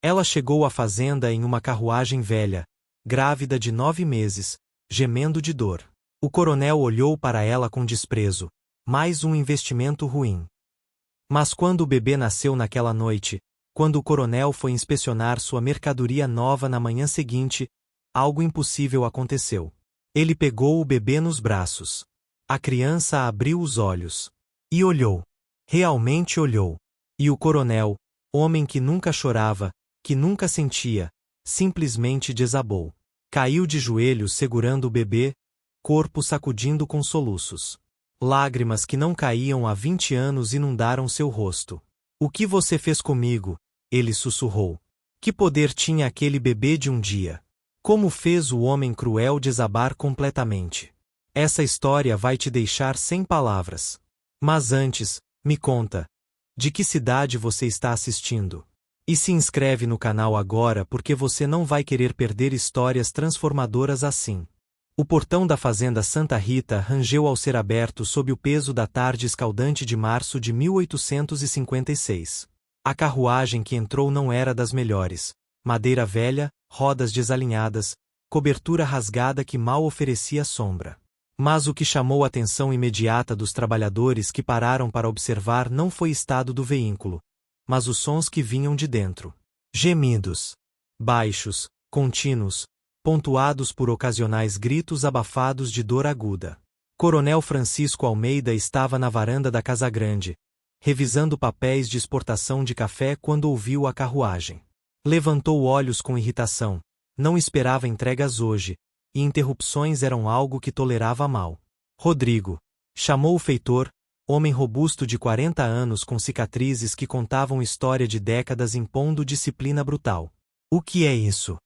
Ela chegou à fazenda em uma carruagem velha, grávida de 9 meses, gemendo de dor. O coronel olhou para ela com desprezo. Mais um investimento ruim. Mas quando o bebê nasceu naquela noite, quando o coronel foi inspecionar sua mercadoria nova na manhã seguinte, algo impossível aconteceu. Ele pegou o bebê nos braços. A criança abriu os olhos. E olhou. Realmente olhou. E o coronel, homem que nunca chorava, que nunca sentia, simplesmente desabou. Caiu de joelhos segurando o bebê, corpo sacudindo com soluços. Lágrimas que não caíam há 20 anos inundaram seu rosto. O que você fez comigo? Ele sussurrou. Que poder tinha aquele bebê de um dia? Como fez o homem cruel desabar completamente? Essa história vai te deixar sem palavras. Mas antes, me conta. De que cidade você está assistindo? E se inscreve no canal agora porque você não vai querer perder histórias transformadoras assim. O portão da fazenda Santa Rita rangeu ao ser aberto sob o peso da tarde escaldante de março de 1856. A carruagem que entrou não era das melhores. Madeira velha, rodas desalinhadas, cobertura rasgada que mal oferecia sombra. Mas o que chamou a atenção imediata dos trabalhadores que pararam para observar não foi o estado do veículo, mas os sons que vinham de dentro. Gemidos. Baixos, contínuos, pontuados por ocasionais gritos abafados de dor aguda. Coronel Francisco Almeida estava na varanda da Casa Grande, revisando papéis de exportação de café quando ouviu a carruagem. Levantou olhos com irritação. Não esperava entregas hoje, e interrupções eram algo que tolerava mal. Rodrigo. Chamou o feitor, homem robusto de 40 anos com cicatrizes que contavam história de décadas impondo disciplina brutal. O que é isso?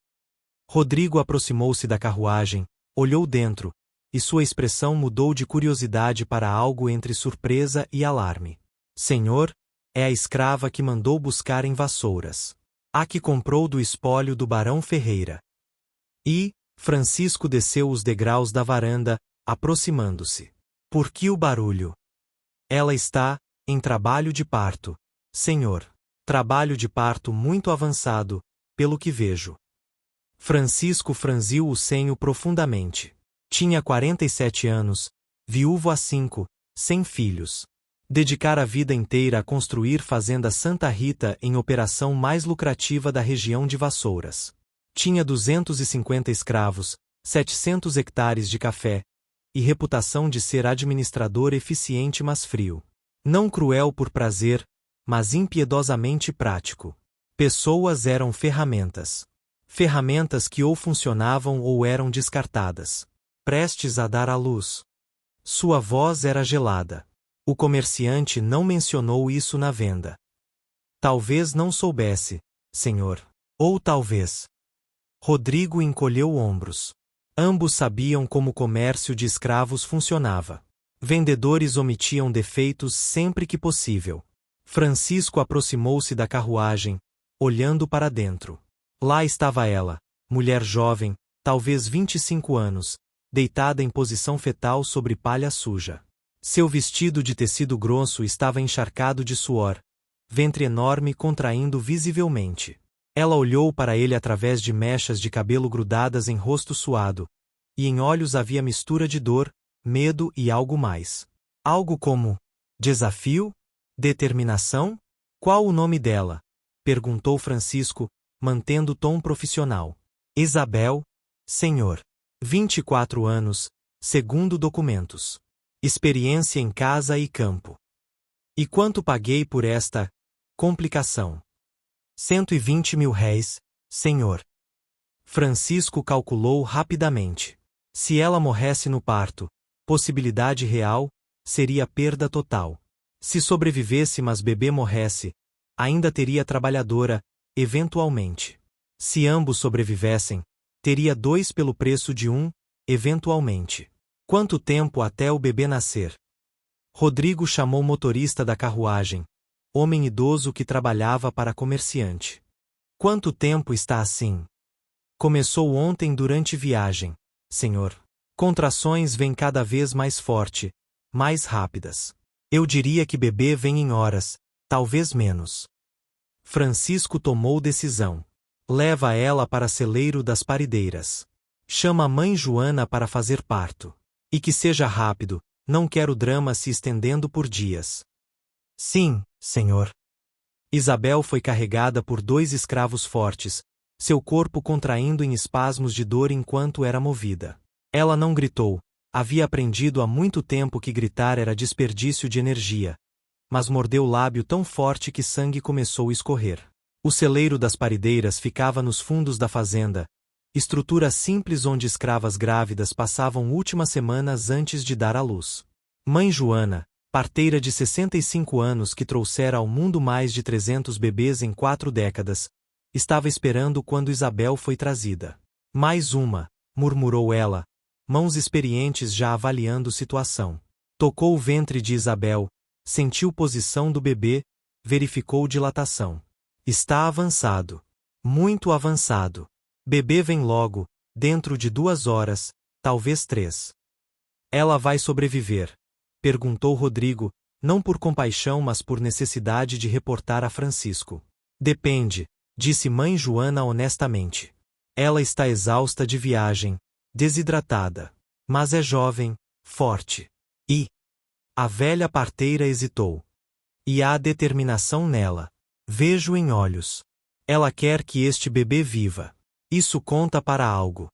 Rodrigo aproximou-se da carruagem, olhou dentro, e sua expressão mudou de curiosidade para algo entre surpresa e alarme. Senhor, é a escrava que mandou buscar em Vassouras. A que comprou do espólio do barão Ferreira. E, Francisco desceu os degraus da varanda, aproximando-se. Por que o barulho? Ela está, em trabalho de parto, senhor. Trabalho de parto muito avançado, pelo que vejo. Francisco franziu o senho profundamente. Tinha 47 anos, viúvo há 5, sem filhos. Dedicara a vida inteira a construir fazenda Santa Rita em operação mais lucrativa da região de Vassouras. Tinha 250 escravos, 700 hectares de café, e reputação de ser administrador eficiente mas frio. Não cruel por prazer, mas impiedosamente prático. Pessoas eram ferramentas. Ferramentas que ou funcionavam ou eram descartadas. Prestes a dar à luz. Sua voz era gelada. O comerciante não mencionou isso na venda. Talvez não soubesse, senhor. Ou talvez. Rodrigo encolheu ombros. Ambos sabiam como o comércio de escravos funcionava. Vendedores omitiam defeitos sempre que possível. Francisco aproximou-se da carruagem, olhando para dentro. Lá estava ela, mulher jovem, talvez 25 anos, deitada em posição fetal sobre palha suja. Seu vestido de tecido grosso estava encharcado de suor, ventre enorme contraindo visivelmente. Ela olhou para ele através de mechas de cabelo grudadas em rosto suado, e em olhos havia mistura de dor, medo e algo mais. Algo como desafio? Determinação? Qual o nome dela? Perguntou Francisco, mantendo o tom profissional. Isabel, senhor. 24 anos, segundo documentos. Experiência em casa e campo. E quanto paguei por esta complicação? 120 mil réis, senhor. Francisco calculou rapidamente. Se ela morresse no parto, possibilidade real, seria perda total. Se sobrevivesse mas bebê morresse, ainda teria trabalhadora, eventualmente. Se ambos sobrevivessem, teria 2 pelo preço de 1, eventualmente. Quanto tempo até o bebê nascer? Rodrigo chamou o motorista da carruagem, homem idoso que trabalhava para comerciante. Quanto tempo está assim? Começou ontem durante viagem, senhor. Contrações vêm cada vez mais forte, mais rápidas. Eu diria que bebê vem em horas, talvez menos. Francisco tomou decisão. Leva ela para celeiro das parideiras. Chama a mãe Joana para fazer parto. E que seja rápido, não quero drama se estendendo por dias. Sim, senhor. Isabel foi carregada por 2 escravos fortes, seu corpo contraindo em espasmos de dor enquanto era movida. Ela não gritou, havia aprendido há muito tempo que gritar era desperdício de energia, mas mordeu o lábio tão forte que sangue começou a escorrer. O celeiro das parideiras ficava nos fundos da fazenda, estrutura simples onde escravas grávidas passavam últimas semanas antes de dar à luz. Mãe Joana, parteira de 65 anos que trouxera ao mundo mais de 300 bebês em 4 décadas, estava esperando quando Isabel foi trazida. Mais uma, murmurou ela, mãos experientes já avaliando situação. Tocou o ventre de Isabel, sentiu posição do bebê, verificou dilatação. Está avançado. Muito avançado. Bebê vem logo, dentro de 2 horas, talvez 3. Ela vai sobreviver? Perguntou Rodrigo, não por compaixão mas por necessidade de reportar a Francisco. Depende, disse mãe Joana honestamente. Ela está exausta de viagem, desidratada. Mas é jovem, forte. E a velha parteira hesitou. E há determinação nela. Vejo em olhos. Ela quer que este bebê viva. Isso conta para algo.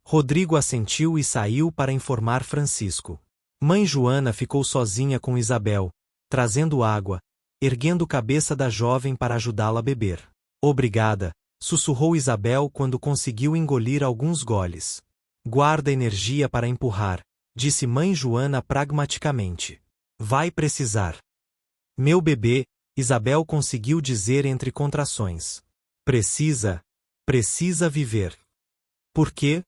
Rodrigo assentiu e saiu para informar Francisco. Mãe Joana ficou sozinha com Isabel, trazendo água, erguendo cabeça da jovem para ajudá-la a beber. Obrigada, sussurrou Isabel quando conseguiu engolir alguns goles. Guarda energia para empurrar, disse mãe Joana pragmaticamente. Vai precisar. Meu bebê, Isabel conseguiu dizer entre contrações. Precisa viver. Por quê?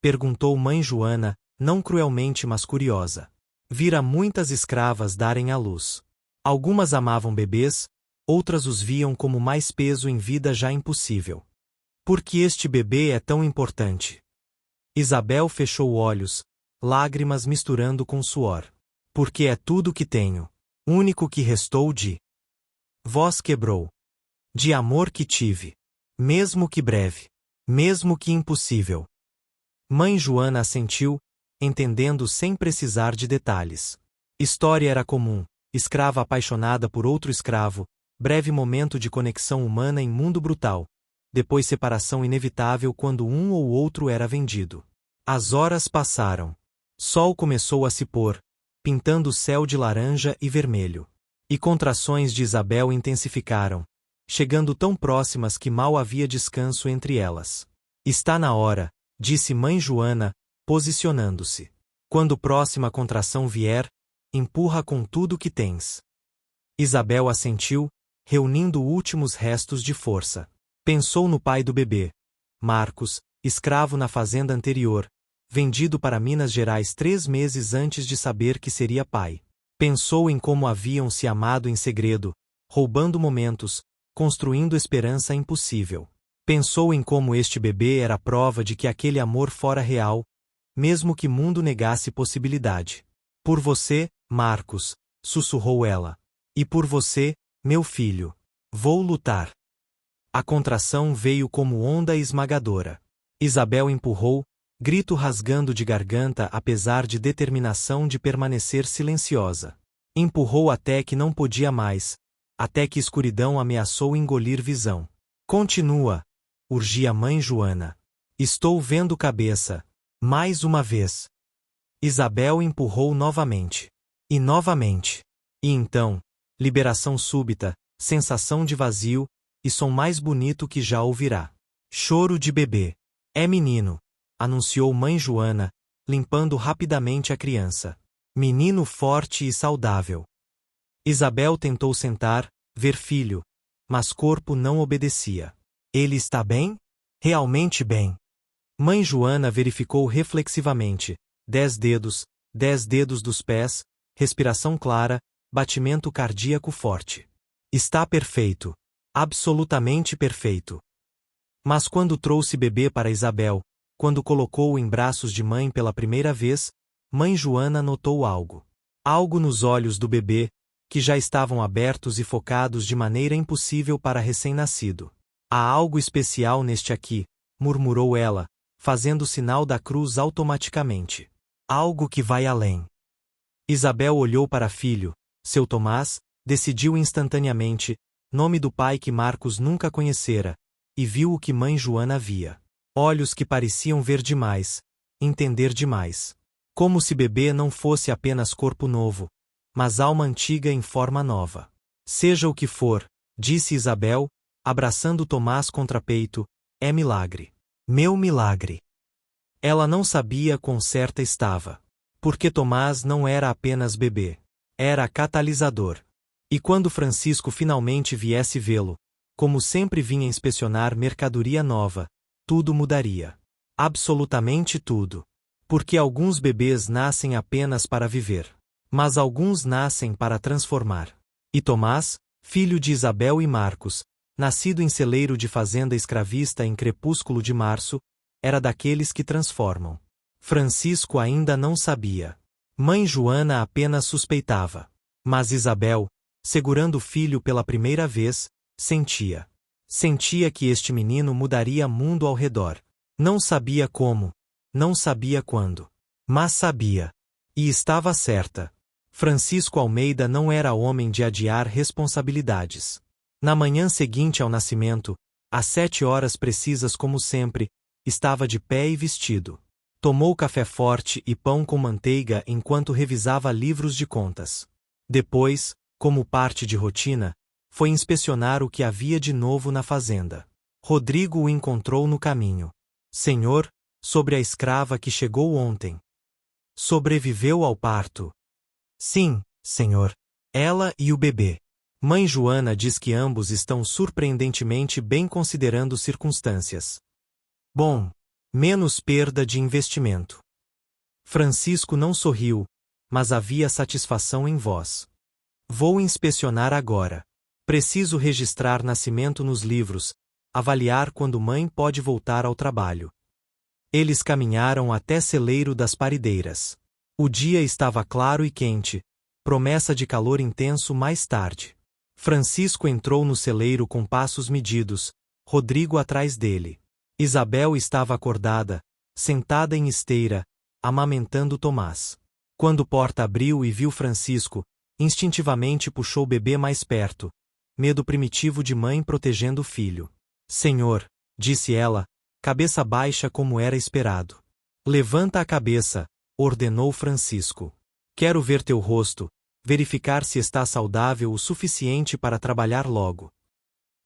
Perguntou mãe Joana, não cruelmente mas curiosa. Vira muitas escravas darem à luz. Algumas amavam bebês, outras os viam como mais peso em vida já impossível. Por que este bebê é tão importante? Isabel fechou olhos, lágrimas misturando com suor. Porque é tudo que tenho. Único que restou de voz quebrou. De amor que tive. Mesmo que breve. Mesmo que impossível. Mãe Joana assentiu, entendendo sem precisar de detalhes. História era comum, escrava apaixonada por outro escravo, breve momento de conexão humana em mundo brutal, depois separação inevitável quando um ou outro era vendido. As horas passaram. Sol começou a se pôr, pintando o céu de laranja e vermelho. E contrações de Isabel intensificaram, chegando tão próximas que mal havia descanso entre elas. Está na hora, disse mãe Joana, posicionando-se. Quando próxima contração vier, empurra com tudo que tens. Isabel assentiu, reunindo últimos restos de força. Pensou no pai do bebê, Marcos, escravo na fazenda anterior, vendido para Minas Gerais 3 meses antes de saber que seria pai. Pensou em como haviam se amado em segredo, roubando momentos, construindo esperança impossível. Pensou em como este bebê era prova de que aquele amor fora real, mesmo que mundo negasse possibilidade. Por você, Marcos, sussurrou ela. E por você, meu filho. Vou lutar. A contração veio como onda esmagadora. Isabel empurrou, grito rasgando de garganta apesar de determinação de permanecer silenciosa. Empurrou até que não podia mais, até que escuridão ameaçou engolir visão. Continua, urgia mãe Joana. Estou vendo cabeça. Mais uma vez. Isabel empurrou novamente. E novamente. E então, liberação súbita, sensação de vazio, e som mais bonito que já ouvirá. Choro de bebê. É menino, anunciou mãe Joana, limpando rapidamente a criança. Menino forte e saudável. Isabel tentou sentar, ver filho, mas corpo não obedecia. Ele está bem? Realmente bem. Mãe Joana verificou reflexivamente. 10 dedos, 10 dedos dos pés, respiração clara, batimento cardíaco forte. Está perfeito. Absolutamente perfeito. Mas quando trouxe bebê para Isabel, quando colocou-o em braços de mãe pela primeira vez, mãe Joana notou algo. Algo nos olhos do bebê, que já estavam abertos e focados de maneira impossível para recém-nascido. Há algo especial neste aqui, murmurou ela, fazendo o sinal da cruz automaticamente. Algo que vai além. Isabel olhou para filho, seu Tomás, decidiu instantaneamente, nome do pai que Marcos nunca conhecera, e viu o que mãe Joana via. Olhos que pareciam ver demais, entender demais. Como se bebê não fosse apenas corpo novo, mas alma antiga em forma nova. Seja o que for, disse Isabel, abraçando Tomás contra peito, é milagre. Meu milagre. Ela não sabia quão certa estava. Porque Tomás não era apenas bebê. Era catalisador. E quando Francisco finalmente viesse vê-lo, como sempre vinha inspecionar mercadoria nova, tudo mudaria. Absolutamente tudo. Porque alguns bebês nascem apenas para viver. Mas alguns nascem para transformar. E Tomás, filho de Isabel e Marcos, nascido em celeiro de fazenda escravista em crepúsculo de março, era daqueles que transformam. Francisco ainda não sabia. Mãe Joana apenas suspeitava. Mas Isabel, segurando o filho pela primeira vez, sentia. Sentia que este menino mudaria mundo ao redor. Não sabia como, não sabia quando. Mas sabia. E estava certa. Francisco Almeida não era homem de adiar responsabilidades. Na manhã seguinte ao nascimento, às 7 horas precisas como sempre, estava de pé e vestido. Tomou café forte e pão com manteiga enquanto revisava livros de contas. Depois, como parte de rotina, foi inspecionar o que havia de novo na fazenda. Rodrigo o encontrou no caminho. Senhor, sobre a escrava que chegou ontem. Sobreviveu ao parto? Sim, senhor. Ela e o bebê. Mãe Joana diz que ambos estão surpreendentemente bem considerando circunstâncias. Bom, menos perda de investimento. Francisco não sorriu, mas havia satisfação em voz. Vou inspecionar agora. Preciso registrar nascimento nos livros, avaliar quando mãe pode voltar ao trabalho. Eles caminharam até celeiro das parideiras. O dia estava claro e quente, promessa de calor intenso mais tarde. Francisco entrou no celeiro com passos medidos, Rodrigo atrás dele. Isabel estava acordada, sentada em esteira, amamentando Tomás. Quando a porta abriu e viu Francisco, instintivamente puxou o bebê mais perto, medo primitivo de mãe protegendo o filho. Senhor, disse ela, cabeça baixa como era esperado. Levanta a cabeça, ordenou Francisco. Quero ver teu rosto, verificar se está saudável o suficiente para trabalhar logo.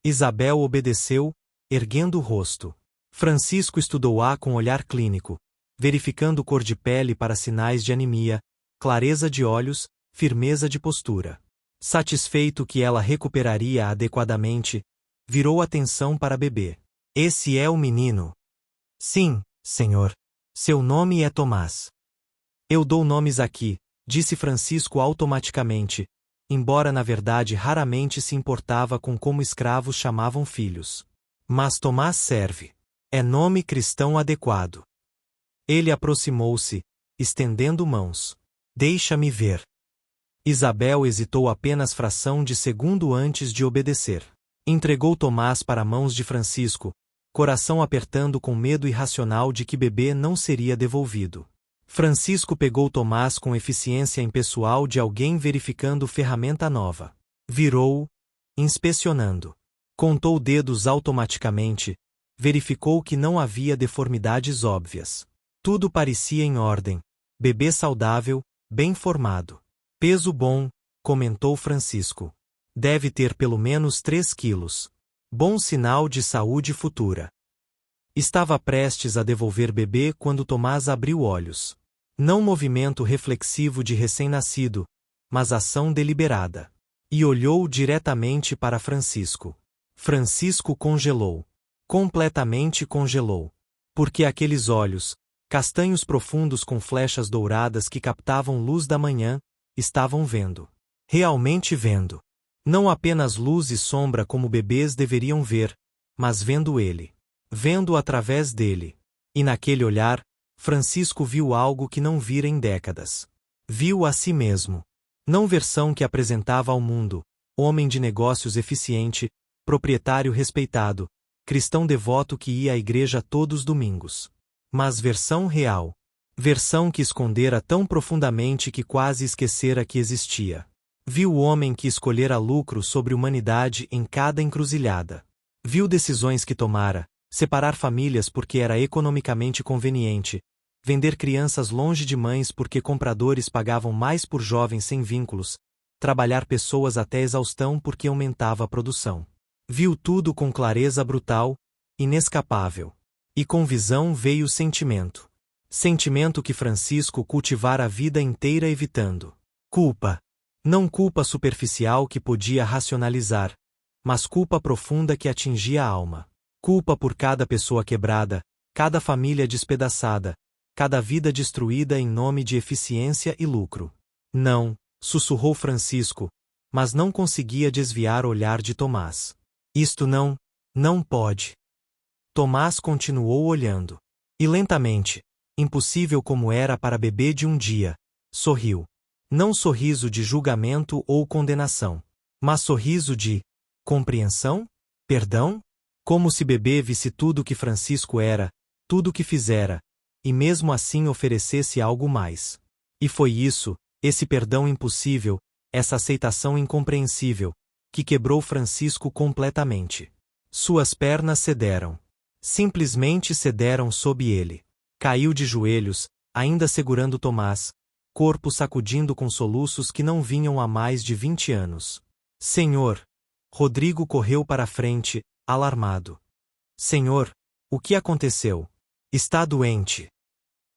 Isabel obedeceu, erguendo o rosto. Francisco estudou-a com olhar clínico, verificando cor de pele para sinais de anemia, clareza de olhos, firmeza de postura. Satisfeito que ela recuperaria adequadamente, virou atenção para bebê. Esse é o menino. Sim, senhor. Seu nome é Tomás. Eu dou nomes aqui, disse Francisco automaticamente, embora na verdade raramente se importava com como escravos chamavam filhos. Mas Tomás serve. É nome cristão adequado. Ele aproximou-se, estendendo mãos. Deixa-me ver. Isabel hesitou apenas fração de segundo antes de obedecer. Entregou Tomás para mãos de Francisco, coração apertando com medo irracional de que bebê não seria devolvido. Francisco pegou Tomás com eficiência impessoal de alguém verificando ferramenta nova. Virou, inspecionando. Contou dedos automaticamente, verificou que não havia deformidades óbvias. Tudo parecia em ordem. Bebê saudável, bem formado. Peso bom, comentou Francisco. Deve ter pelo menos 3 quilos. Bom sinal de saúde futura. Estava prestes a devolver bebê quando Tomás abriu olhos. Não movimento reflexivo de recém-nascido, mas ação deliberada. E olhou diretamente para Francisco. Francisco congelou. Completamente congelou. Porque aqueles olhos, castanhos profundos com flechas douradas que captavam luz da manhã, estavam vendo. Realmente vendo. Não apenas luz e sombra como bebês deveriam ver, mas vendo ele. Vendo através dele. E naquele olhar, Francisco viu algo que não vira em décadas. Viu a si mesmo. Não versão que apresentava ao mundo, homem de negócios eficiente, proprietário respeitado, cristão devoto que ia à igreja todos os domingos. Mas versão real. Versão que escondera tão profundamente que quase esquecera que existia. Viu o homem que escolhera lucro sobre humanidade em cada encruzilhada. Viu decisões que tomara, separar famílias porque era economicamente conveniente, vender crianças longe de mães porque compradores pagavam mais por jovens sem vínculos, trabalhar pessoas até exaustão porque aumentava a produção. Viu tudo com clareza brutal, inescapável. E com visão veio o sentimento. Sentimento que Francisco cultivara a vida inteira evitando. Culpa. Não culpa superficial que podia racionalizar, mas culpa profunda que atingia a alma. Culpa por cada pessoa quebrada, cada família despedaçada, cada vida destruída em nome de eficiência e lucro. Não, sussurrou Francisco, mas não conseguia desviar o olhar de Tomás. Isto não pode. Tomás continuou olhando. E lentamente, impossível como era para bebê de um dia, sorriu. Não sorriso de julgamento ou condenação, mas sorriso de compreensão, perdão, como se bebê visse tudo que Francisco era, tudo que fizera, e mesmo assim oferecesse algo mais. E foi isso, esse perdão impossível, essa aceitação incompreensível, que quebrou Francisco completamente. Suas pernas cederam. Simplesmente cederam sob ele. Caiu de joelhos, ainda segurando Tomás, corpo sacudindo com soluços que não vinham há mais de 20 anos. Senhor! Rodrigo correu para a frente, alarmado. Senhor, o que aconteceu? Está doente.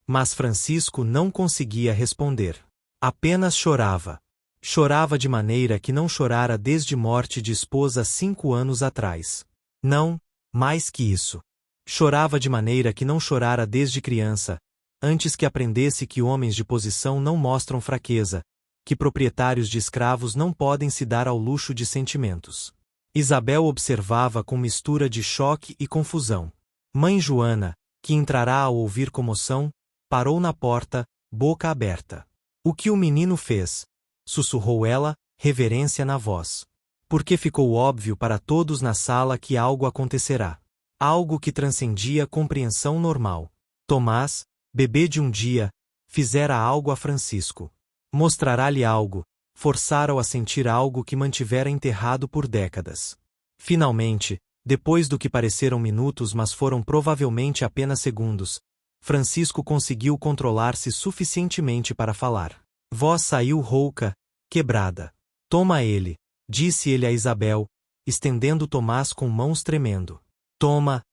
Mas Francisco não conseguia responder. Apenas chorava. Chorava de maneira que não chorara desde morte de esposa 5 anos atrás. Não, mais que isso. Chorava de maneira que não chorara desde criança, antes que aprendesse que homens de posição não mostram fraqueza, que proprietários de escravos não podem se dar ao luxo de sentimentos. Isabel observava com mistura de choque e confusão. Mãe Joana, que entrará ao ouvir comoção, parou na porta, boca aberta. O que o menino fez? Sussurrou ela, reverência na voz. Porque ficou óbvio para todos na sala que algo acontecerá. Algo que transcendia compreensão normal. Tomás, bebê de um dia, fizera algo a Francisco. Mostrará-lhe algo, forçara-o a sentir algo que mantivera enterrado por décadas. Finalmente, depois do que pareceram minutos mas foram provavelmente apenas segundos, Francisco conseguiu controlar-se suficientemente para falar. Voz saiu rouca, quebrada. Toma ele, disse ele a Isabel, estendendo Tomás com mãos tremendo. Toma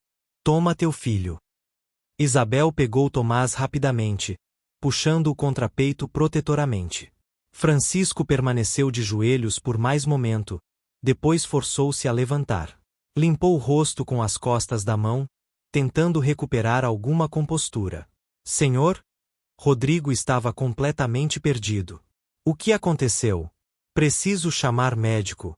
teu filho. Isabel pegou Tomás rapidamente, puxando-o contra peito protetoramente. Francisco permaneceu de joelhos por mais momento, depois forçou-se a levantar. Limpou o rosto com as costas da mão, tentando recuperar alguma compostura. Senhor? Rodrigo estava completamente perdido. O que aconteceu? Preciso chamar médico.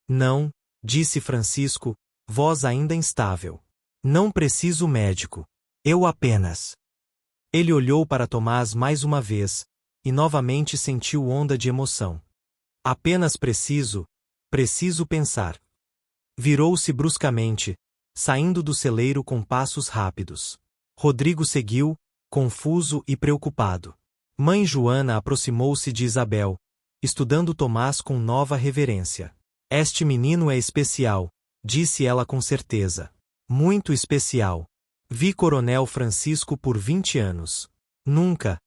Não, disse Francisco, voz ainda instável. Não preciso médico. Eu apenas. Ele olhou para Tomás mais uma vez, e novamente sentiu onda de emoção. Apenas preciso pensar. Virou-se bruscamente, saindo do celeiro com passos rápidos. Rodrigo seguiu, confuso e preocupado. Mãe Joana aproximou-se de Isabel, estudando Tomás com nova reverência. Este menino é especial, disse ela com certeza. Muito especial. Vi Coronel Francisco por 20 anos. Nunca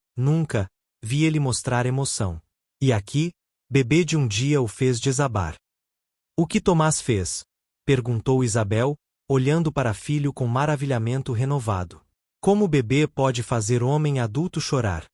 vi ele mostrar emoção. E aqui, bebê de um dia o fez desabar. O que Tomás fez? Perguntou Isabel, olhando para filho com maravilhamento renovado. Como bebê pode fazer homem adulto chorar?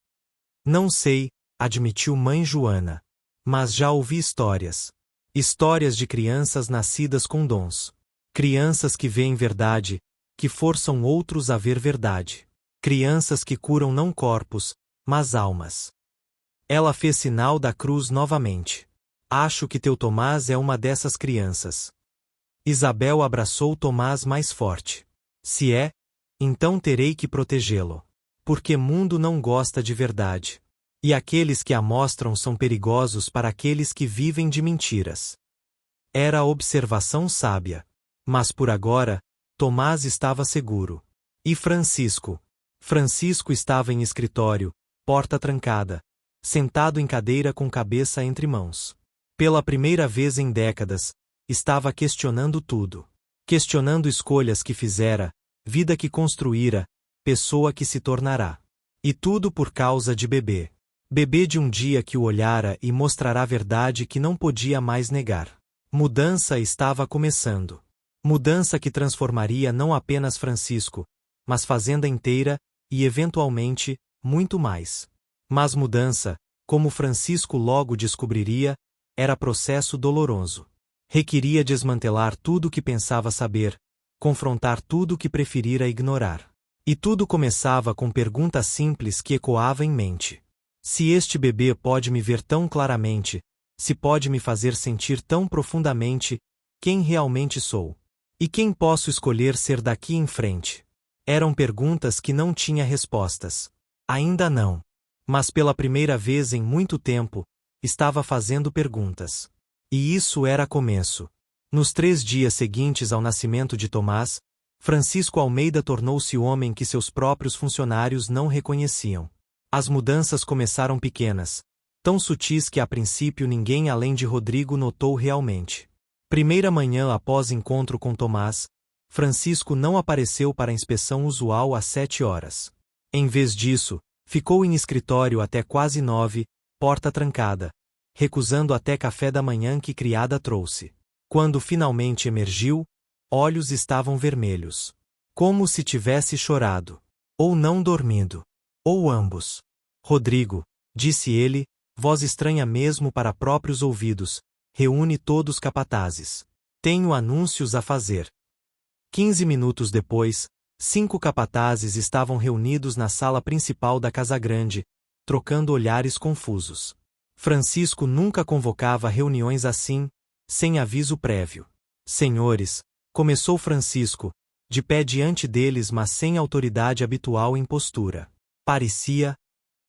Não sei, admitiu mãe Joana. Mas já ouvi histórias. Histórias de crianças nascidas com dons. Crianças que veem verdade, que forçam outros a ver verdade. Crianças que curam não corpos, mas almas. Ela fez sinal da cruz novamente. Acho que teu Tomás é uma dessas crianças. Isabel abraçou Tomás mais forte. Se é, então terei que protegê-lo. Porque mundo não gosta de verdade. E aqueles que a mostram são perigosos para aqueles que vivem de mentiras. Era a observação sábia. Mas por agora, Tomás estava seguro. E Francisco? Francisco estava em escritório, porta trancada, sentado em cadeira com cabeça entre mãos. Pela primeira vez em décadas, estava questionando tudo. Questionando escolhas que fizera, vida que construíra, pessoa que se tornará. E tudo por causa de Bebê. Bebê de um dia que o olhara e mostrará a verdade que não podia mais negar. Mudança estava começando. Mudança que transformaria não apenas Francisco, mas fazenda inteira, e eventualmente, muito mais. Mas mudança, como Francisco logo descobriria, era processo doloroso. Requeria desmantelar tudo o que pensava saber, confrontar tudo o que preferira ignorar. E tudo começava com pergunta simples que ecoava em mente. Se este bebê pode me ver tão claramente, se pode me fazer sentir tão profundamente, quem realmente sou? E quem posso escolher ser daqui em frente? Eram perguntas que não tinha respostas. Ainda não. Mas pela primeira vez em muito tempo, estava fazendo perguntas. E isso era começo. Nos 3 dias seguintes ao nascimento de Tomás, Francisco Almeida tornou-se o homem que seus próprios funcionários não reconheciam. As mudanças começaram pequenas, tão sutis que a princípio ninguém além de Rodrigo notou realmente. Primeira manhã após encontro com Tomás, Francisco não apareceu para a inspeção usual às 7 horas. Em vez disso, ficou em escritório até quase 9, porta trancada, recusando até café da manhã que criada trouxe. Quando finalmente emergiu, olhos estavam vermelhos. Como se tivesse chorado. Ou não dormido. Ou ambos. Rodrigo, disse ele, voz estranha mesmo para próprios ouvidos, reúne todos os capatazes. Tenho anúncios a fazer. 15 minutos depois, 5 capatazes estavam reunidos na sala principal da Casa Grande, trocando olhares confusos. Francisco nunca convocava reuniões assim, sem aviso prévio. Senhores, começou Francisco, de pé diante deles mas sem autoridade habitual em postura. Parecia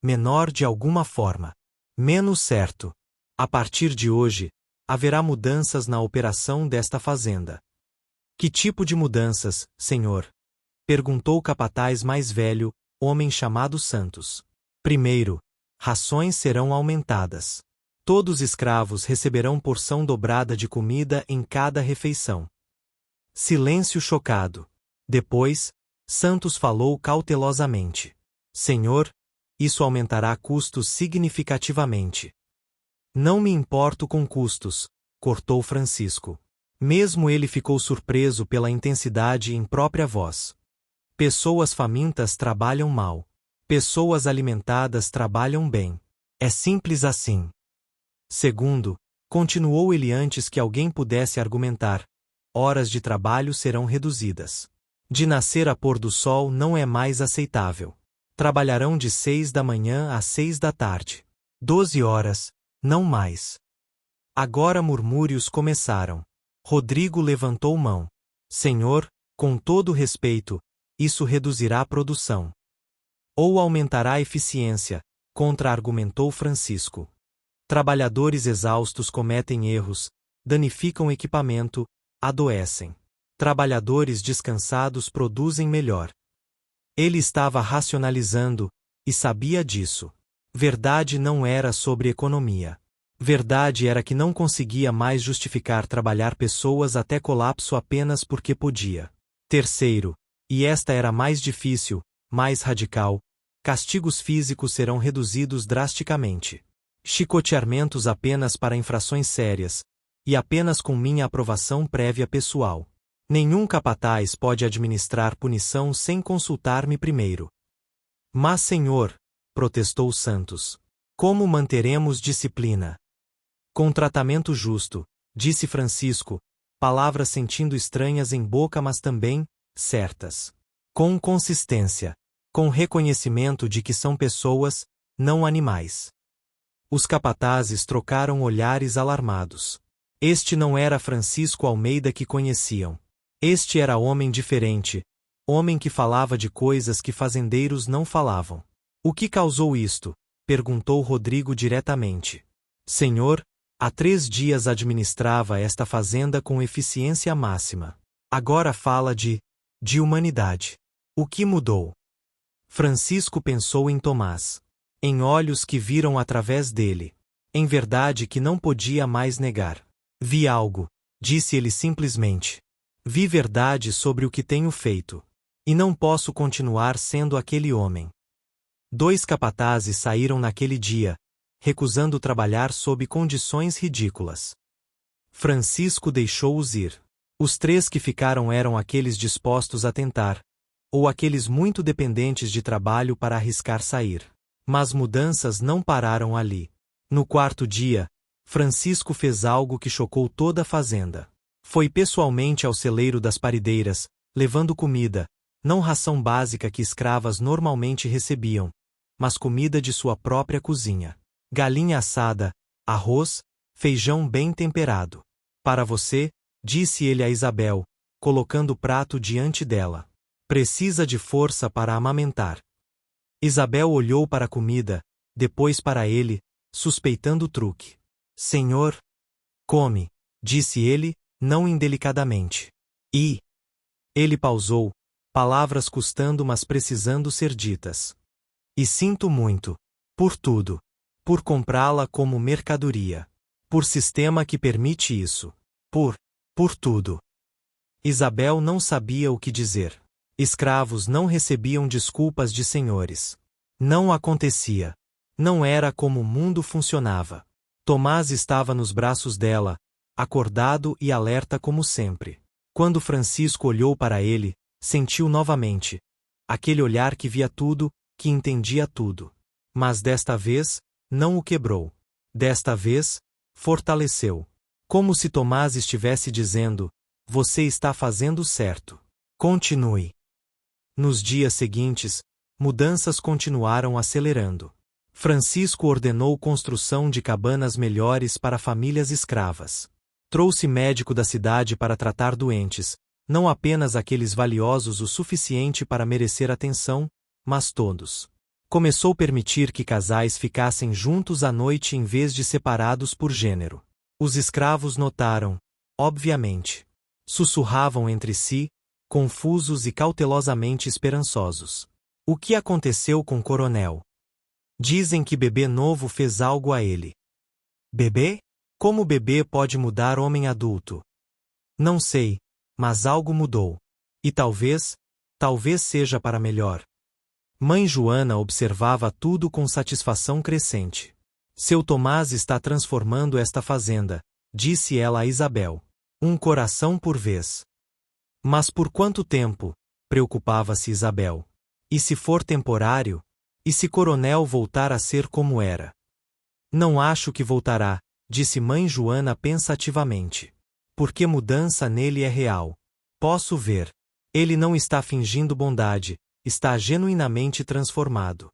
menor de alguma forma. Menos certo. A partir de hoje, haverá mudanças na operação desta fazenda. Que tipo de mudanças, senhor? Perguntou o capataz mais velho, homem chamado Santos. Primeiro, rações serão aumentadas. Todos os escravos receberão porção dobrada de comida em cada refeição. Silêncio chocado. Depois, Santos falou cautelosamente. Senhor, isso aumentará custos significativamente. Não me importo com custos, cortou Francisco. Mesmo ele ficou surpreso pela intensidade em própria voz. Pessoas famintas trabalham mal. Pessoas alimentadas trabalham bem. É simples assim. Segundo, continuou ele antes que alguém pudesse argumentar, horas de trabalho serão reduzidas. De nascer a pôr do sol não é mais aceitável. Trabalharão de 6 da manhã às 6 da tarde. 12 horas, não mais. Agora murmúrios começaram. Rodrigo levantou mão. Senhor, com todo respeito, isso reduzirá a produção. Ou aumentará a eficiência, contra-argumentou Francisco. Trabalhadores exaustos cometem erros, danificam equipamento, adoecem. Trabalhadores descansados produzem melhor. Ele estava racionalizando, e sabia disso. Verdade não era sobre economia. Verdade era que não conseguia mais justificar trabalhar pessoas até colapso apenas porque podia. Terceiro, e esta era mais difícil, mais radical, castigos físicos serão reduzidos drasticamente. Chicoteamentos apenas para infrações sérias, e apenas com minha aprovação prévia pessoal. Nenhum capataz pode administrar punição sem consultar-me primeiro. Mas, senhor, protestou Santos, como manteremos disciplina? Com tratamento justo, disse Francisco, palavras sentindo estranhas em boca mas também certas. Com consistência. Com reconhecimento de que são pessoas, não animais. Os capatazes trocaram olhares alarmados. Este não era Francisco Almeida que conheciam. Este era homem diferente, homem que falava de coisas que fazendeiros não falavam. O que causou isto? Perguntou Rodrigo diretamente. Senhor, há 3 dias administrava esta fazenda com eficiência máxima. Agora fala de humanidade. O que mudou? Francisco pensou em Tomás. Em olhos que viram através dele. Em verdade que não podia mais negar. Vi algo, disse ele simplesmente. Vi verdade sobre o que tenho feito. E não posso continuar sendo aquele homem. 2 capatazes saíram naquele dia, recusando trabalhar sob condições ridículas. Francisco deixou-os ir. Os 3 que ficaram eram aqueles dispostos a tentar, ou aqueles muito dependentes de trabalho para arriscar sair. Mas mudanças não pararam ali. No 4º dia, Francisco fez algo que chocou toda a fazenda. Foi pessoalmente ao celeiro das parideiras, levando comida, não ração básica que escravas normalmente recebiam, mas comida de sua própria cozinha. Galinha assada, arroz, feijão bem temperado. Para você, disse ele a Isabel, colocando o prato diante dela. Precisa de força para amamentar. Isabel olhou para a comida, depois para ele, suspeitando o truque. Senhor, come, disse ele, não indelicadamente. E ele pausou, palavras custando mas precisando ser ditas. E sinto muito. Por tudo. Por comprá-la como mercadoria. Por sistema que permite isso. Por tudo. Isabel não sabia o que dizer. Escravos não recebiam desculpas de senhores. Não acontecia. Não era como o mundo funcionava. Tomás estava nos braços dela, acordado e alerta como sempre. Quando Francisco olhou para ele, sentiu novamente aquele olhar que via tudo, que entendia tudo. Mas desta vez, não o quebrou. Desta vez, fortaleceu. Como se Tomás estivesse dizendo: você está fazendo certo. Continue. Nos dias seguintes, mudanças continuaram acelerando. Francisco ordenou construção de cabanas melhores para famílias escravas. Trouxe médico da cidade para tratar doentes, não apenas aqueles valiosos o suficiente para merecer atenção, mas todos. Começou a permitir que casais ficassem juntos à noite em vez de separados por gênero. Os escravos notaram, obviamente. Sussurravam entre si, confusos e cautelosamente esperançosos. O que aconteceu com o coronel? Dizem que bebê novo fez algo a ele. Bebê? Como bebê pode mudar homem adulto? Não sei, mas algo mudou. E talvez seja para melhor. Mãe Joana observava tudo com satisfação crescente. Seu Tomás está transformando esta fazenda, disse ela a Isabel. Um coração por vez. Mas por quanto tempo? Preocupava-se Isabel. E se for temporário? E se Coronel voltar a ser como era? Não acho que voltará, disse mãe Joana pensativamente. Porque mudança nele é real. Posso ver. Ele não está fingindo bondade, está genuinamente transformado.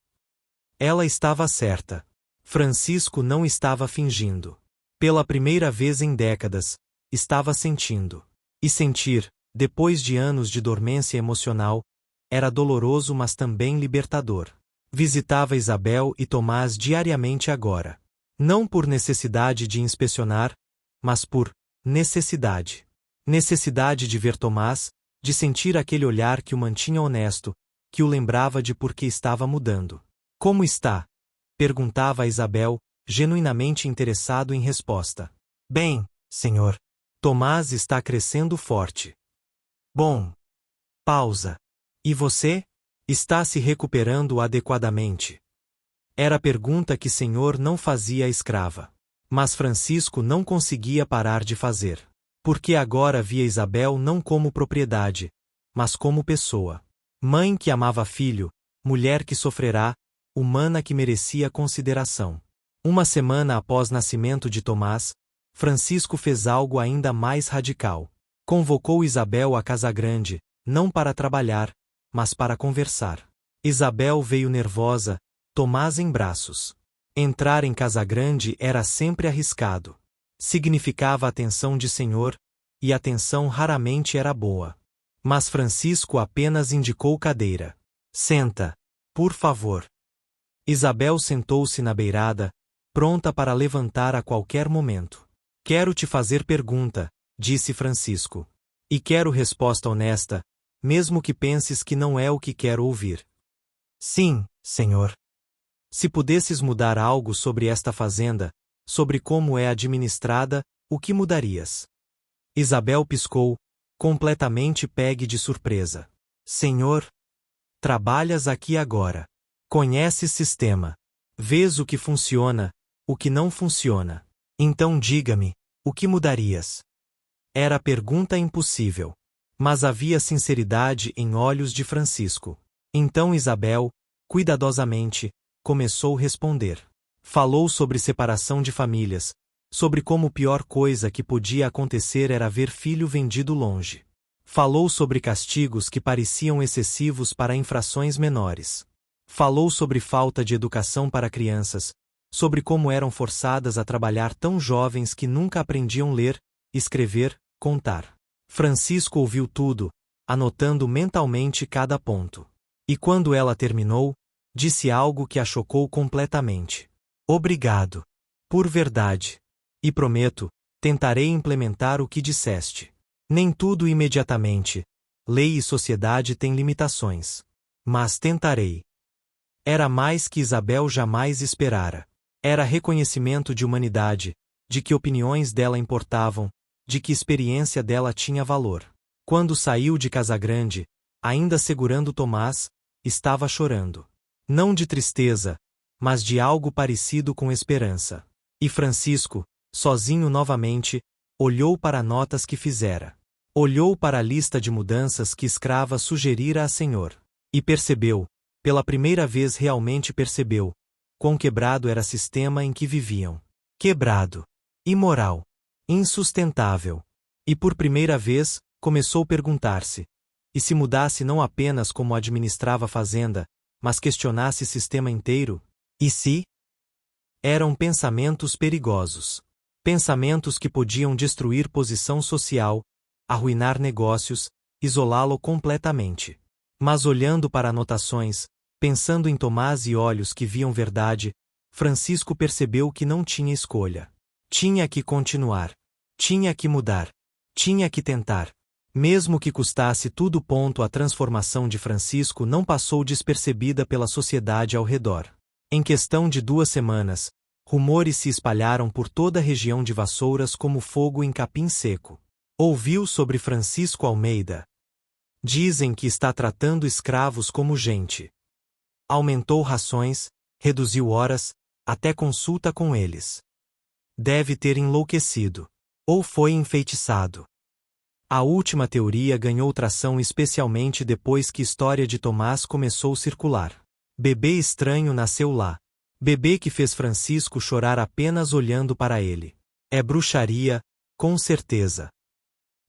Ela estava certa. Francisco não estava fingindo. Pela primeira vez em décadas, estava sentindo. E sentir, depois de anos de dormência emocional, era doloroso mas também libertador. Visitava Isabel e Tomás diariamente agora. Não por necessidade de inspecionar, mas por necessidade. Necessidade de ver Tomás, de sentir aquele olhar que o mantinha honesto, que o lembrava de por que estava mudando. Como está? Perguntava a Isabel, genuinamente interessado em resposta. Bem, senhor. Tomás está crescendo forte. Bom. Pausa. E você? Está se recuperando adequadamente? Era a pergunta que senhor não fazia à escrava. Mas Francisco não conseguia parar de fazer. Porque agora via Isabel não como propriedade, mas como pessoa. Mãe que amava filho, mulher que sofrerá, humana que merecia consideração. Uma semana após nascimento de Tomás, Francisco fez algo ainda mais radical. Convocou Isabel à casa grande, não para trabalhar, mas para conversar. Isabel veio nervosa, Tomás em braços. Entrar em casa grande era sempre arriscado. Significava atenção de senhor, e a atenção raramente era boa. Mas Francisco apenas indicou cadeira. Senta, por favor. Isabel sentou-se na beirada, pronta para levantar a qualquer momento. Quero te fazer pergunta, disse Francisco. E quero resposta honesta, mesmo que penses que não é o que quero ouvir. Sim, senhor. Se pudesses mudar algo sobre esta fazenda, sobre como é administrada, o que mudarias? Isabel piscou, completamente pegue de surpresa. Senhor, trabalhas aqui agora. Conheces sistema. Vês o que funciona, o que não funciona. Então diga-me, o que mudarias? Era pergunta impossível. Mas havia sinceridade em olhos de Francisco. Então Isabel, cuidadosamente, começou a responder. Falou sobre separação de famílias, sobre como a pior coisa que podia acontecer era ver filho vendido longe. Falou sobre castigos que pareciam excessivos para infrações menores. Falou sobre falta de educação para crianças, sobre como eram forçadas a trabalhar tão jovens que nunca aprendiam ler, escrever, contar. Francisco ouviu tudo, anotando mentalmente cada ponto. E quando ela terminou, disse algo que a chocou completamente. Obrigado. Por verdade. E prometo, tentarei implementar o que disseste. Nem tudo imediatamente. Lei e sociedade têm limitações. Mas tentarei. Era mais que Isabel jamais esperara. Era reconhecimento de humanidade, de que opiniões dela importavam, de que experiência dela tinha valor. Quando saiu de Casagrande, ainda segurando Tomás, estava chorando. Não de tristeza, mas de algo parecido com esperança. E Francisco, sozinho novamente, olhou para notas que fizera. Olhou para a lista de mudanças que escrava sugerira a senhor. E percebeu, pela primeira vez realmente percebeu, quão quebrado era o sistema em que viviam. Quebrado. Imoral. Insustentável. E por primeira vez, começou a perguntar-se: e se mudasse não apenas como administrava a fazenda, mas questionasse o sistema inteiro? E se? Eram pensamentos perigosos. Pensamentos que podiam destruir posição social, arruinar negócios, isolá-lo completamente. Mas olhando para anotações, pensando em Tomás e olhos que viam verdade, Francisco percebeu que não tinha escolha. Tinha que continuar. Tinha que mudar. Tinha que tentar. Mesmo que custasse tudo. A transformação de Francisco não passou despercebida pela sociedade ao redor. Em questão de 2 semanas, rumores se espalharam por toda a região de Vassouras como fogo em capim seco. Ouviu sobre Francisco Almeida. Dizem que está tratando escravos como gente. Aumentou rações, reduziu horas, até consulta com eles. Deve ter enlouquecido. Ou foi enfeitiçado. A última teoria ganhou tração especialmente depois que a história de Tomás começou a circular. Bebê estranho nasceu lá. Bebê que fez Francisco chorar apenas olhando para ele. É bruxaria, com certeza.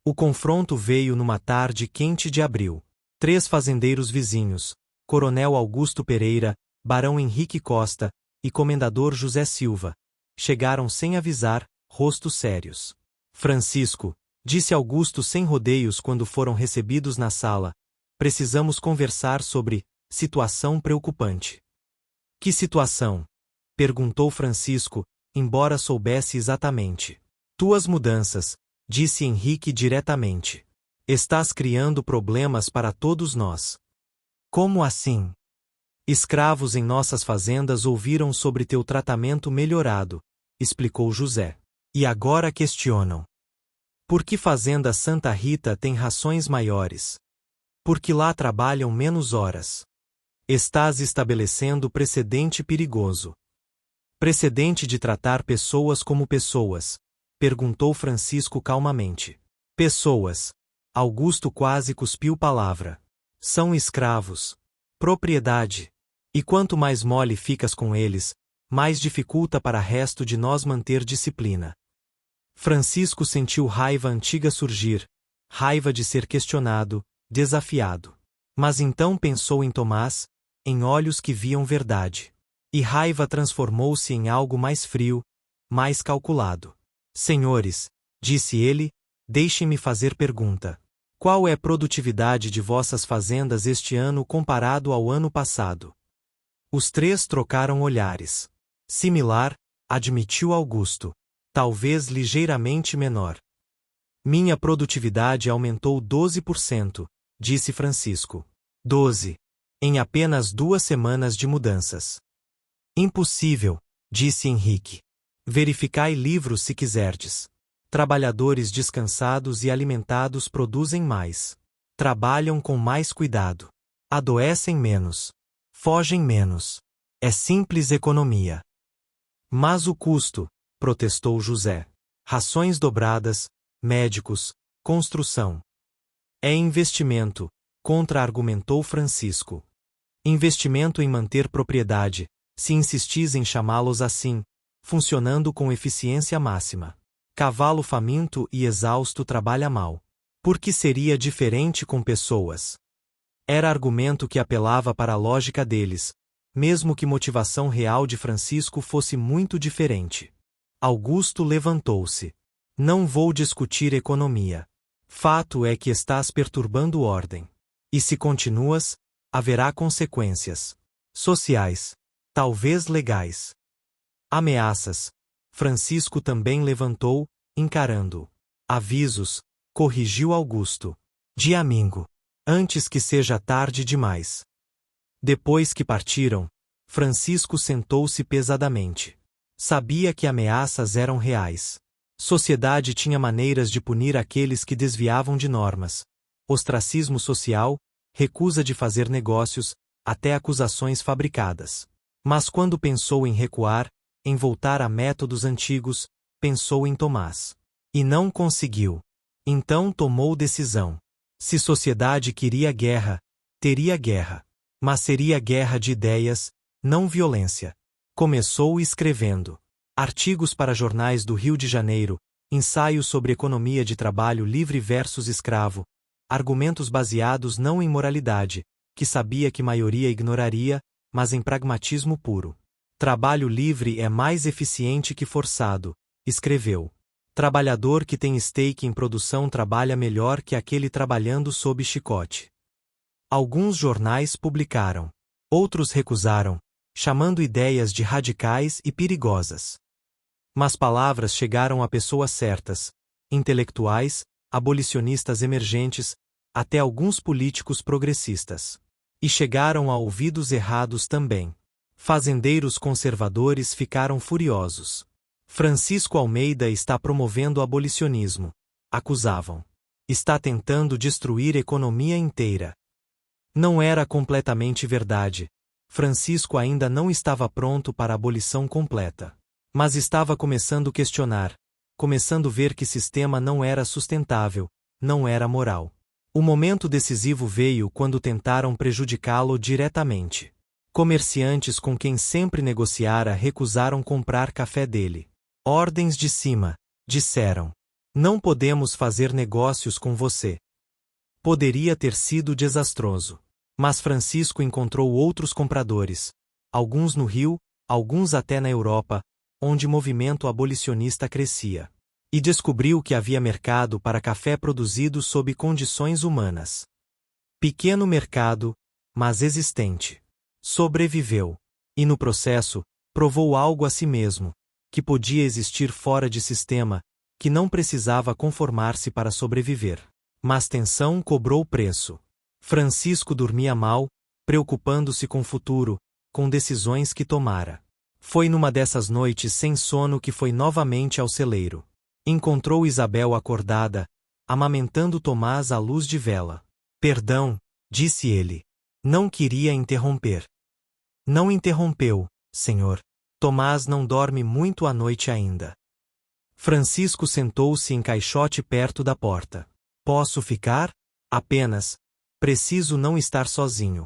O confronto veio numa tarde quente de abril. 3 fazendeiros vizinhos, Coronel Augusto Pereira, Barão Henrique Costa e Comendador José Silva, chegaram sem avisar, rostos sérios. Francisco, disse Augusto sem rodeios quando foram recebidos na sala, precisamos conversar sobre situação preocupante. Que situação? Perguntou Francisco, embora soubesse exatamente. Tuas mudanças, disse Henrique diretamente. Estás criando problemas para todos nós. Como assim? Escravos em nossas fazendas ouviram sobre teu tratamento melhorado, explicou José. E agora questionam. Por que Fazenda Santa Rita tem rações maiores? Porque lá trabalham menos horas. Estás estabelecendo precedente perigoso. Precedente de tratar pessoas como pessoas, perguntou Francisco calmamente. Pessoas. Augusto quase cuspiu palavra. São escravos. Propriedade. E quanto mais mole ficas com eles, mais dificulta para resto de nós manter disciplina. Francisco sentiu raiva antiga surgir, raiva de ser questionado, desafiado. Mas então pensou em Tomás, em olhos que viam verdade. E raiva transformou-se em algo mais frio, mais calculado. Senhores, disse ele, deixem-me fazer pergunta. Qual é a produtividade de vossas fazendas este ano comparado ao ano passado? Os três trocaram olhares. Similar, admitiu Augusto. Talvez ligeiramente menor. Minha produtividade aumentou 12%, disse Francisco. 12. Em apenas 2 semanas de mudanças. Impossível, disse Henrique. Verificai livros se quiserdes. Trabalhadores descansados e alimentados produzem mais. Trabalham com mais cuidado. Adoecem menos. Fogem menos. É simples economia. Mas o custo, protestou José. Rações dobradas, médicos, construção. É investimento, contra-argumentou Francisco. Investimento em manter propriedade, se insistis em chamá-los assim, funcionando com eficiência máxima. Cavalo faminto e exausto trabalha mal. Por que seria diferente com pessoas? Era argumento que apelava para a lógica deles, mesmo que motivação real de Francisco fosse muito diferente. Augusto levantou-se. Não vou discutir economia. Fato é que estás perturbando ordem. E se continuas, haverá consequências. Sociais. Talvez legais. Ameaças. Francisco também levantou, encarando. Avisos, corrigiu Augusto. De amigo. Antes que seja tarde demais. Depois que partiram, Francisco sentou-se pesadamente. Sabia que ameaças eram reais. Sociedade tinha maneiras de punir aqueles que desviavam de normas. Ostracismo social, recusa de fazer negócios, até acusações fabricadas. Mas quando pensou em recuar, em voltar a métodos antigos, pensou em Tomás. E não conseguiu. Então tomou decisão. Se sociedade queria guerra, teria guerra. Mas seria guerra de ideias, não violência. Começou escrevendo artigos para jornais do Rio de Janeiro, ensaios sobre economia de trabalho livre versus escravo, argumentos baseados não em moralidade, que sabia que maioria ignoraria, mas em pragmatismo puro. Trabalho livre é mais eficiente que forçado, escreveu. Trabalhador que tem stake em produção trabalha melhor que aquele trabalhando sob chicote. Alguns jornais publicaram. Outros recusaram, chamando ideias de radicais e perigosas. Mas palavras chegaram a pessoas certas, intelectuais, abolicionistas emergentes, até alguns políticos progressistas. E chegaram a ouvidos errados também. Fazendeiros conservadores ficaram furiosos. Francisco Almeida está promovendo o abolicionismo, acusavam. Está tentando destruir a economia inteira. Não era completamente verdade. Francisco ainda não estava pronto para a abolição completa. Mas estava começando a questionar, começando a ver que sistema não era sustentável, não era moral. O momento decisivo veio quando tentaram prejudicá-lo diretamente. Comerciantes com quem sempre negociara recusaram comprar café dele. Ordens de cima, disseram. Não podemos fazer negócios com você. Poderia ter sido desastroso. Mas Francisco encontrou outros compradores, alguns no Rio, alguns até na Europa, onde o movimento abolicionista crescia. E descobriu que havia mercado para café produzido sob condições humanas. Pequeno mercado, mas existente. Sobreviveu. E no processo, provou algo a si mesmo, que podia existir fora de sistema, que não precisava conformar-se para sobreviver. Mas tensão cobrou preço. Francisco dormia mal, preocupando-se com o futuro, com decisões que tomara. Foi numa dessas noites sem sono que foi novamente ao celeiro. Encontrou Isabel acordada, amamentando Tomás à luz de vela. Perdão, disse ele. Não queria interromper. Não interrompeu, senhor. Tomás não dorme muito à noite ainda. Francisco sentou-se em caixote perto da porta. Posso ficar? Apenas. Preciso não estar sozinho.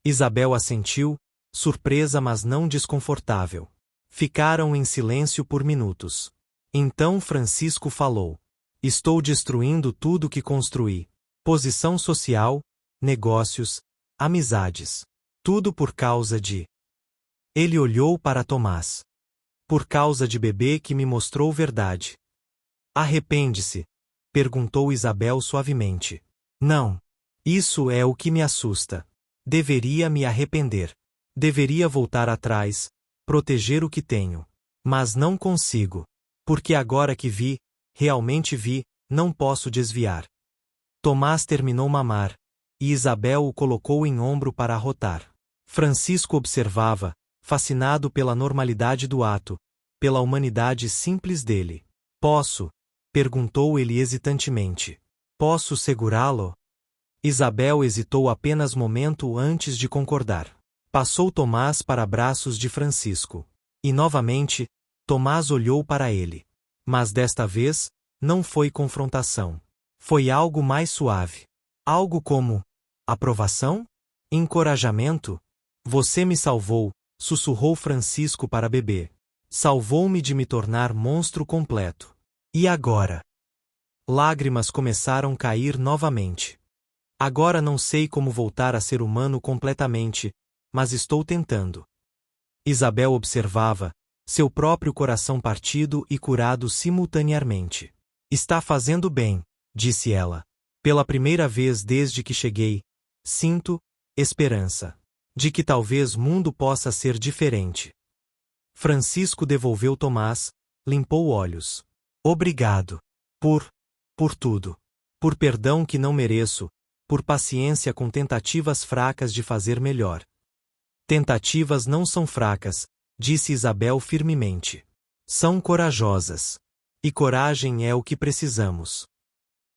Isabel assentiu, surpresa mas não desconfortável. Ficaram em silêncio por minutos. Então Francisco falou. Estou destruindo tudo que construí. Posição social, negócios, amizades. Tudo por causa de... Ele olhou para Tomás. Por causa de bebê que me mostrou verdade. Arrepende-se? Perguntou Isabel suavemente. Não. Isso é o que me assusta. Deveria me arrepender. Deveria voltar atrás, proteger o que tenho. Mas não consigo. Porque agora que vi, realmente vi, não posso desviar. Tomás terminou mamar, e Isabel o colocou em ombro para arrotar. Francisco observava, fascinado pela normalidade do ato, pela humanidade simples dele. Posso? Perguntou ele hesitantemente. Posso segurá-lo? Isabel hesitou apenas momento antes de concordar. Passou Tomás para braços de Francisco. E novamente, Tomás olhou para ele. Mas desta vez, não foi confrontação. Foi algo mais suave. Algo como: aprovação? Encorajamento? Você me salvou, sussurrou Francisco para bebê. Salvou-me de me tornar monstro completo. E agora? Lágrimas começaram a cair novamente. Agora não sei como voltar a ser humano completamente, mas estou tentando. Isabel observava, seu próprio coração partido e curado simultaneamente. Está fazendo bem, disse ela. Pela primeira vez desde que cheguei, sinto esperança de que talvez o mundo possa ser diferente. Francisco devolveu Tomás, limpou olhos. Obrigado. Por tudo. Por perdão que não mereço, por paciência com tentativas fracas de fazer melhor. Tentativas não são fracas, disse Isabel firmemente. São corajosas. E coragem é o que precisamos.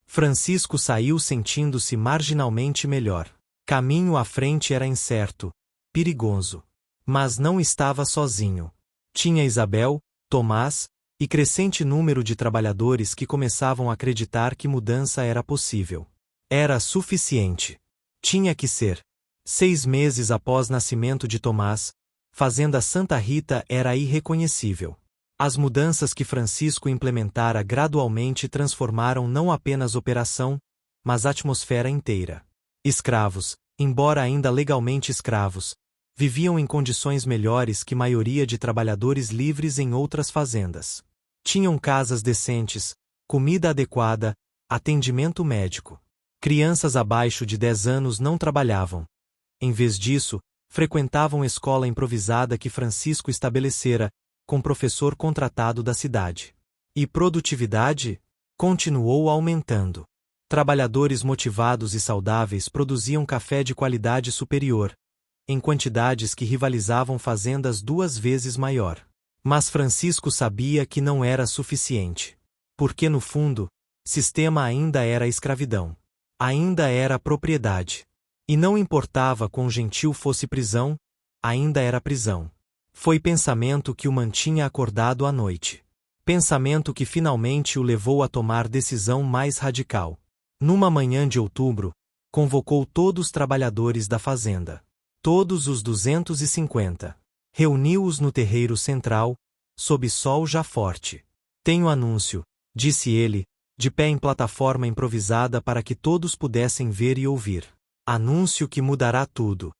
Francisco saiu sentindo-se marginalmente melhor. Caminho à frente era incerto, perigoso. Mas não estava sozinho. Tinha Isabel, Tomás, e crescente número de trabalhadores que começavam a acreditar que mudança era possível. Era suficiente. Tinha que ser. 6 meses após nascimento de Tomás, Fazenda Santa Rita era irreconhecível. As mudanças que Francisco implementara gradualmente transformaram não apenas a operação, mas a atmosfera inteira. Escravos, embora ainda legalmente escravos, viviam em condições melhores que a maioria de trabalhadores livres em outras fazendas. Tinham casas decentes, comida adequada, atendimento médico. Crianças abaixo de 10 anos não trabalhavam. Em vez disso, frequentavam escola improvisada que Francisco estabelecera, com professor contratado da cidade. E produtividade continuou aumentando. Trabalhadores motivados e saudáveis produziam café de qualidade superior, em quantidades que rivalizavam fazendas 2 vezes maior. Mas Francisco sabia que não era suficiente. Porque no fundo, sistema ainda era escravidão. Ainda era propriedade. E não importava quão gentil fosse prisão, ainda era prisão. Foi pensamento que o mantinha acordado à noite. Pensamento que finalmente o levou a tomar decisão mais radical. Numa manhã de outubro, convocou todos os trabalhadores da fazenda. Todos os 250. Reuniu-os no terreiro central, sob sol já forte. Tenho anúncio, disse ele, de pé em plataforma improvisada para que todos pudessem ver e ouvir. Anúncio que mudará tudo.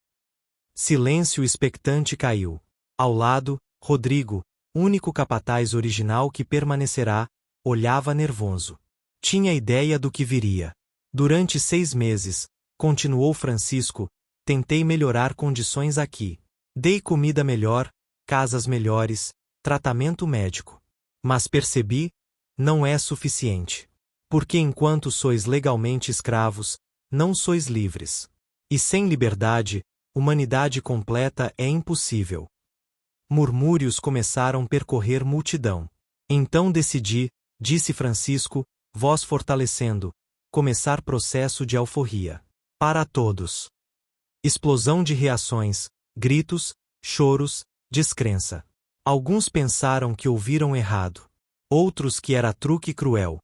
Silêncio expectante caiu. Ao lado, Rodrigo, único capataz original que permanecerá, olhava nervoso. Tinha ideia do que viria. Durante 6 meses, continuou Francisco, tentei melhorar condições aqui. Dei comida melhor, casas melhores, tratamento médico. Mas percebi, não é suficiente. Porque enquanto sois legalmente escravos, não sois livres. E sem liberdade, humanidade completa é impossível. Murmúrios começaram a percorrer multidão. Então decidi, disse Francisco, voz fortalecendo, começar processo de alforria. Para todos. Explosão de reações, gritos, choros, descrença. Alguns pensaram que ouviram errado. Outros que era truque cruel.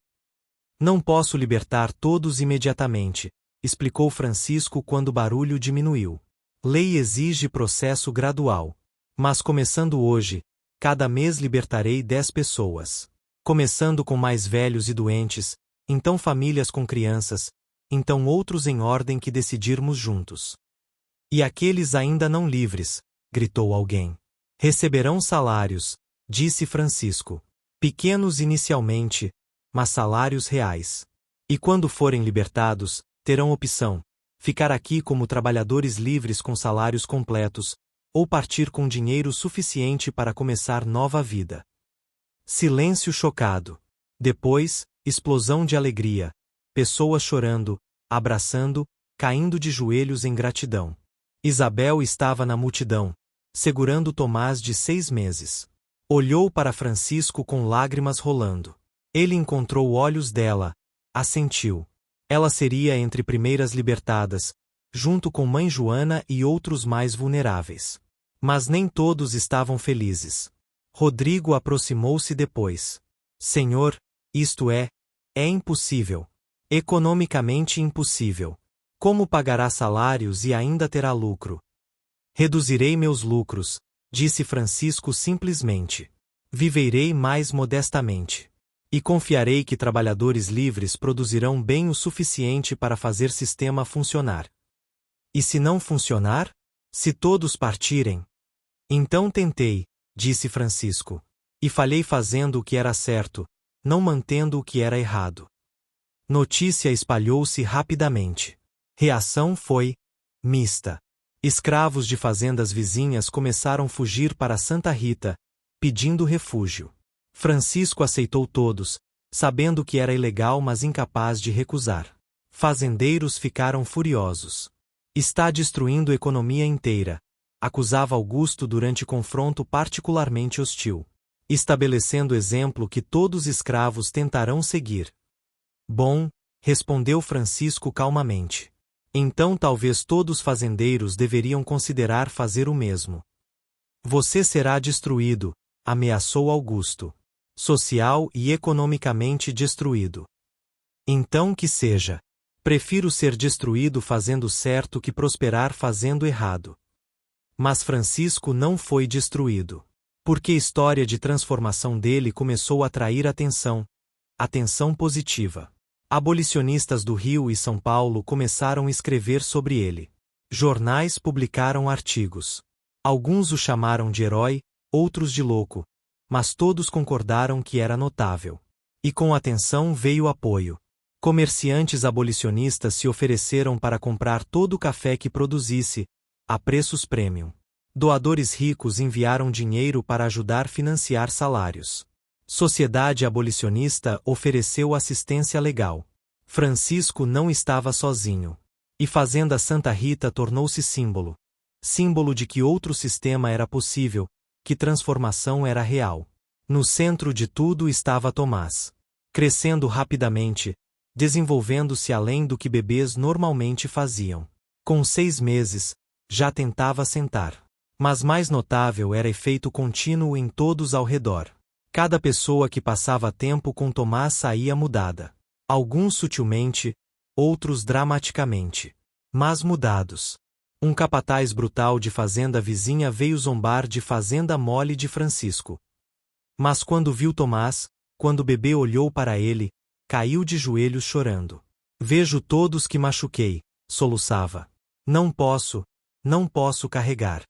Não posso libertar todos imediatamente, explicou Francisco quando o barulho diminuiu. Lei exige processo gradual. Mas começando hoje, cada mês libertarei 10 pessoas. Começando com mais velhos e doentes, então famílias com crianças, então outros em ordem que decidirmos juntos. E aqueles ainda não livres, gritou alguém. Receberão salários, disse Francisco. Pequenos inicialmente, mas salários reais. E quando forem libertados, terão opção: ficar aqui como trabalhadores livres com salários completos, ou partir com dinheiro suficiente para começar nova vida. Silêncio chocado. Depois, explosão de alegria. Pessoas chorando, abraçando, caindo de joelhos em gratidão. Isabel estava na multidão, segurando Tomás de 6 meses. Olhou para Francisco com lágrimas rolando. Ele encontrou olhos dela, assentiu. Ela seria entre primeiras libertadas, junto com mãe Joana e outros mais vulneráveis. Mas nem todos estavam felizes. Rodrigo aproximou-se depois. Senhor, isto é impossível. Economicamente impossível. Como pagará salários e ainda terá lucro? Reduzirei meus lucros, disse Francisco simplesmente. Viverei mais modestamente. E confiarei que trabalhadores livres produzirão bem o suficiente para fazer sistema funcionar. E se não funcionar? Se todos partirem? Então tentei, disse Francisco. E falhei fazendo o que era certo, não mantendo o que era errado. Notícia espalhou-se rapidamente. Reação foi mista. Escravos de fazendas vizinhas começaram a fugir para Santa Rita, pedindo refúgio. Francisco aceitou todos, sabendo que era ilegal mas incapaz de recusar. Fazendeiros ficaram furiosos. Está destruindo a economia inteira, acusava Augusto durante confronto particularmente hostil. Estabelecendo exemplo que todos os escravos tentarão seguir. Bom, respondeu Francisco calmamente. Então talvez todos os fazendeiros deveriam considerar fazer o mesmo. Você será destruído, ameaçou Augusto. Social e economicamente destruído. Então que seja. Prefiro ser destruído fazendo certo que prosperar fazendo errado. Mas Francisco não foi destruído. Porque a história de transformação dele começou a atrair atenção positiva. Abolicionistas do Rio e São Paulo começaram a escrever sobre ele. Jornais publicaram artigos. Alguns o chamaram de herói, outros de louco, mas todos concordaram que era notável. E com atenção veio apoio. Comerciantes abolicionistas se ofereceram para comprar todo o café que produzisse, a preços premium. Doadores ricos enviaram dinheiro para ajudar a financiar salários. Sociedade abolicionista ofereceu assistência legal. Francisco não estava sozinho. E Fazenda Santa Rita tornou-se símbolo. Símbolo de que outro sistema era possível, que transformação era real. No centro de tudo estava Tomás. Crescendo rapidamente, desenvolvendo-se além do que bebês normalmente faziam. Com 6 meses, já tentava sentar. Mas mais notável era efeito contínuo em todos ao redor. Cada pessoa que passava tempo com Tomás saía mudada. Alguns sutilmente, outros dramaticamente. Mas mudados. Um capataz brutal de fazenda vizinha veio zombar de fazenda mole de Francisco. Mas quando viu Tomás, quando o bebê olhou para ele, caiu de joelhos chorando. Vejo todos que machuquei, soluçava. Não posso carregar.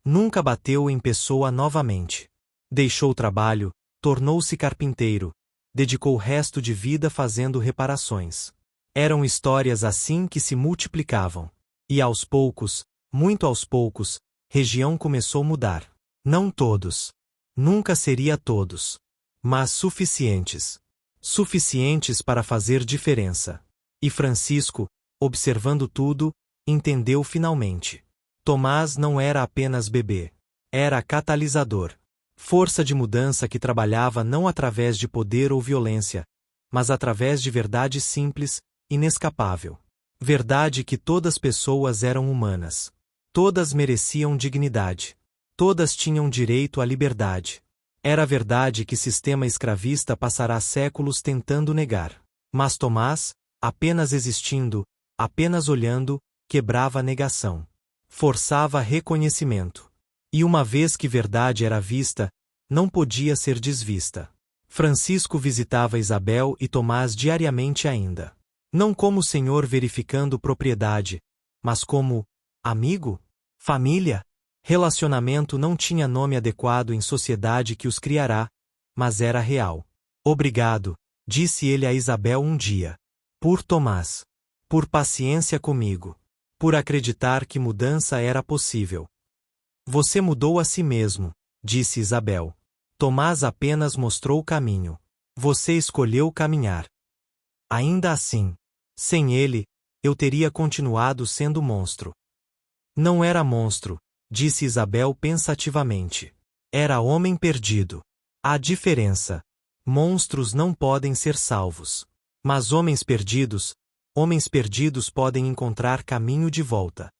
Nunca bateu em pessoa novamente. Deixou o trabalho, tornou-se carpinteiro, dedicou o resto de vida fazendo reparações. Eram histórias assim que se multiplicavam. E aos poucos, muito aos poucos, região começou a mudar. Não todos. Nunca seria todos. Mas suficientes. Suficientes para fazer diferença. E Francisco, observando tudo, entendeu finalmente. Tomás não era apenas bebê. Era catalisador. Força de mudança que trabalhava não através de poder ou violência, mas através de verdade simples, inescapável. Verdade que todas as pessoas eram humanas. Todas mereciam dignidade. Todas tinham direito à liberdade. Era a verdade que o sistema escravista passará séculos tentando negar. Mas Tomás, apenas existindo, apenas olhando, quebrava a negação. Forçava reconhecimento. E uma vez que verdade era vista, não podia ser desvista. Francisco visitava Isabel e Tomás diariamente ainda. Não como senhor verificando propriedade, mas como amigo, família. Relacionamento não tinha nome adequado em sociedade que os criará, mas era real. Obrigado, disse ele a Isabel um dia. Por Tomás. Por paciência comigo. Por acreditar que mudança era possível. Você mudou a si mesmo, disse Isabel. Tomás apenas mostrou o caminho. Você escolheu caminhar. Ainda assim, sem ele, eu teria continuado sendo monstro. Não era monstro, disse Isabel pensativamente. Era homem perdido. Há diferença. Monstros não podem ser salvos. Mas homens perdidos podem encontrar caminho de volta.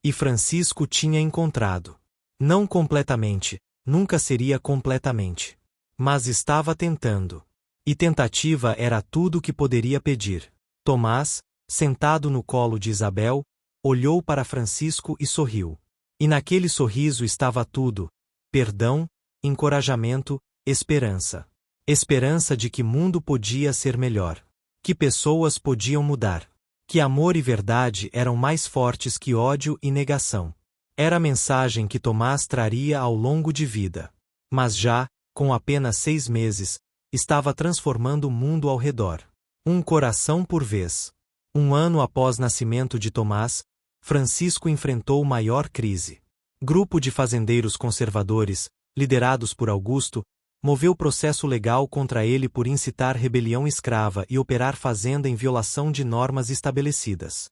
E Francisco tinha encontrado. Não completamente, nunca seria completamente. Mas estava tentando. E tentativa era tudo o que poderia pedir. Tomás, sentado no colo de Isabel, olhou para Francisco e sorriu. E naquele sorriso estava tudo: perdão, encorajamento, esperança. Esperança de que mundo podia ser melhor. Que pessoas podiam mudar. Que amor e verdade eram mais fortes que ódio e negação. Era a mensagem que Tomás traria ao longo de vida. Mas já, com apenas 6 meses, estava transformando o mundo ao redor. Um coração por vez. 1 ano após nascimento de Tomás, Francisco enfrentou maior crise. Grupo de fazendeiros conservadores, liderados por Augusto, moveu processo legal contra ele por incitar rebelião escrava e operar fazenda em violação de normas estabelecidas.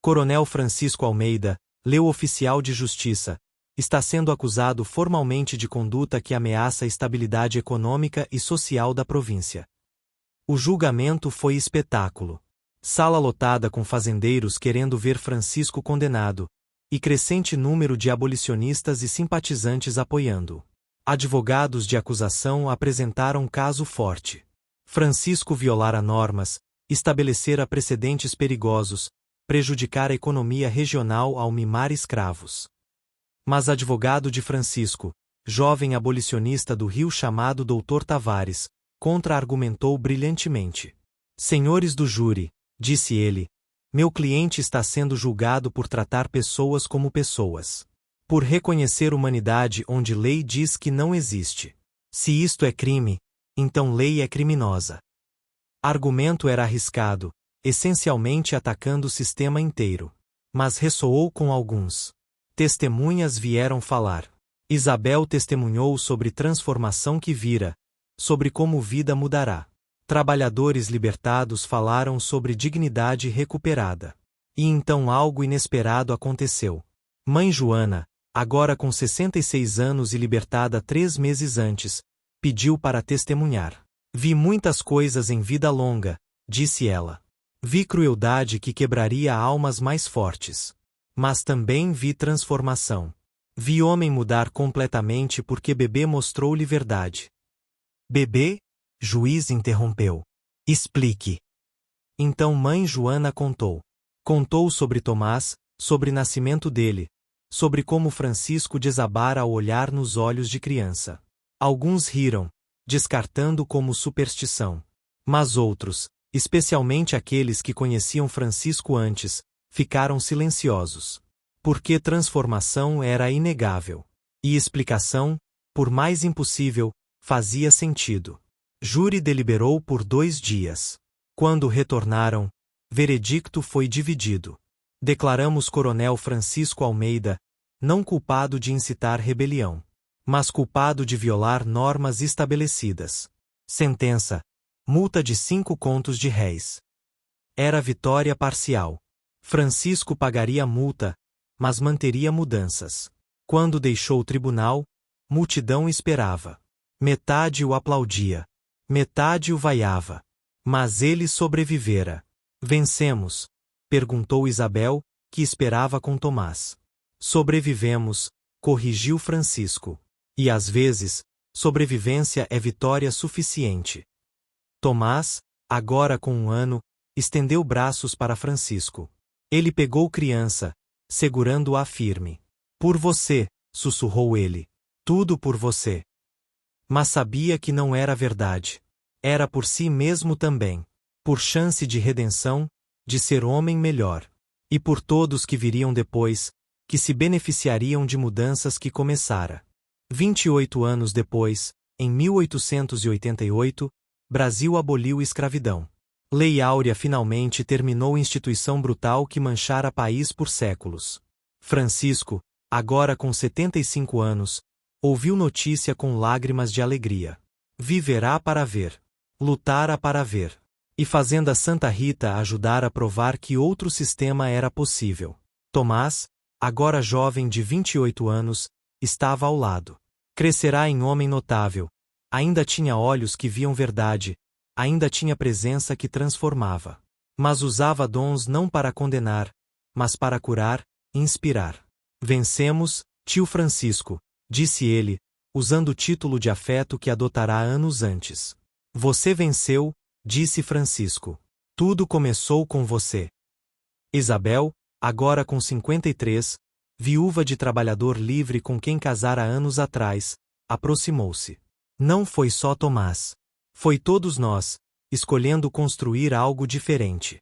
Coronel Francisco Almeida, leu oficial de justiça, está sendo acusado formalmente de conduta que ameaça a estabilidade econômica e social da província. O julgamento foi espetáculo. Sala lotada com fazendeiros querendo ver Francisco condenado, e crescente número de abolicionistas e simpatizantes apoiando. Advogados de acusação apresentaram caso forte. Francisco violara normas, estabelecera precedentes perigosos, prejudicar a economia regional ao mimar escravos. Mas advogado de Francisco, jovem abolicionista do Rio chamado Dr. Tavares, contra-argumentou brilhantemente. Senhores do júri, disse ele, meu cliente está sendo julgado por tratar pessoas como pessoas. Por reconhecer humanidade onde lei diz que não existe. Se isto é crime, então lei é criminosa. Argumento era arriscado, essencialmente atacando o sistema inteiro. Mas ressoou com alguns. Testemunhas vieram falar. Isabel testemunhou sobre transformação que vira, sobre como vida mudará. Trabalhadores libertados falaram sobre dignidade recuperada. E então algo inesperado aconteceu. Mãe Joana, agora com 66 anos e libertada 3 meses antes, pediu para testemunhar. Vi muitas coisas em vida longa, disse ela. Vi crueldade que quebraria almas mais fortes. Mas também vi transformação. Vi homem mudar completamente porque bebê mostrou-lhe verdade. Bebê? Juiz interrompeu. Explique. Então mãe Joana contou. Contou sobre Tomás, sobre o nascimento dele, sobre como Francisco desabara ao olhar nos olhos de criança. Alguns riram, descartando como superstição. Mas outros, especialmente aqueles que conheciam Francisco antes, ficaram silenciosos. Porque transformação era inegável. E explicação, por mais impossível, fazia sentido. Júri deliberou por 2 dias. Quando retornaram, veredicto foi dividido. Declaramos Coronel Francisco Almeida, não culpado de incitar rebelião, mas culpado de violar normas estabelecidas. Sentença: multa de 5 contos de réis. Era vitória parcial. Francisco pagaria a multa, mas manteria mudanças. Quando deixou o tribunal, multidão esperava. Metade o aplaudia. Metade o vaiava. Mas ele sobrevivera. Vencemos? Perguntou Isabel, que esperava com Tomás. Sobrevivemos, corrigiu Francisco. E às vezes, sobrevivência é vitória suficiente. Tomás, agora com 1 ano, estendeu braços para Francisco. Ele pegou criança, segurando-a firme. Por você, sussurrou ele. Tudo por você. Mas sabia que não era verdade. Era por si mesmo também. Por chance de redenção, de ser homem melhor. E por todos que viriam depois, que se beneficiariam de mudanças que começara. 28 anos depois, em 1888, Brasil aboliu a escravidão. Lei Áurea finalmente terminou instituição brutal que manchara país por séculos. Francisco, agora com 75 anos, ouviu notícia com lágrimas de alegria. Viverá para ver. Lutara para ver. E Fazenda Santa Rita ajudara a provar que outro sistema era possível. Tomás, agora jovem de 28 anos, estava ao lado. Crescerá em homem notável. Ainda tinha olhos que viam verdade, ainda tinha presença que transformava. Mas usava dons não para condenar, mas para curar e inspirar. Vencemos, tio Francisco, disse ele, usando o título de afeto que adotará anos antes. Você venceu, disse Francisco. Tudo começou com você. Isabel, agora com 53, viúva de trabalhador livre com quem casara anos atrás, aproximou-se. Não foi só Tomás. Foi todos nós, escolhendo construir algo diferente.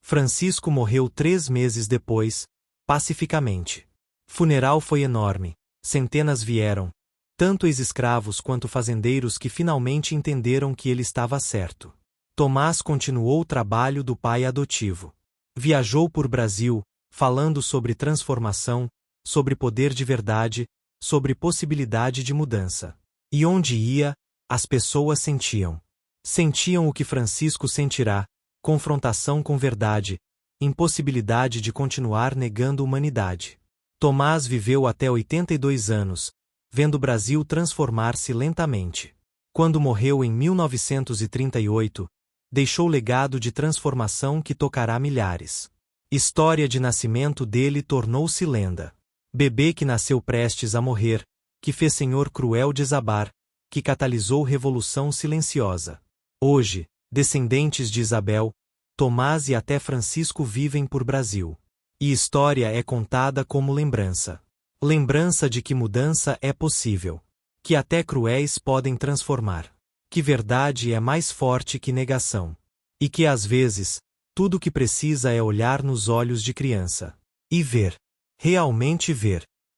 Francisco morreu 3 meses depois, pacificamente. Funeral foi enorme, centenas vieram, tanto ex-escravos quanto fazendeiros que finalmente entenderam que ele estava certo. Tomás continuou o trabalho do pai adotivo. Viajou por Brasil, falando sobre transformação, sobre poder de verdade, sobre possibilidade de mudança. E onde ia, as pessoas sentiam. Sentiam o que Francisco sentirá, confrontação com verdade, impossibilidade de continuar negando humanidade. Tomás viveu até 82 anos, vendo o Brasil transformar-se lentamente. Quando morreu em 1938, deixou legado de transformação que tocará milhares. História de nascimento dele tornou-se lenda. Bebê que nasceu prestes a morrer, que fez Senhor cruel desabar, que catalisou revolução silenciosa. Hoje, descendentes de Isabel, Tomás e até Francisco vivem por Brasil. E história é contada como lembrança. Lembrança de que mudança é possível. Que até cruéis podem transformar. Que verdade é mais forte que negação. E que às vezes, tudo o que precisa é olhar nos olhos de criança. E ver. Realmente ver.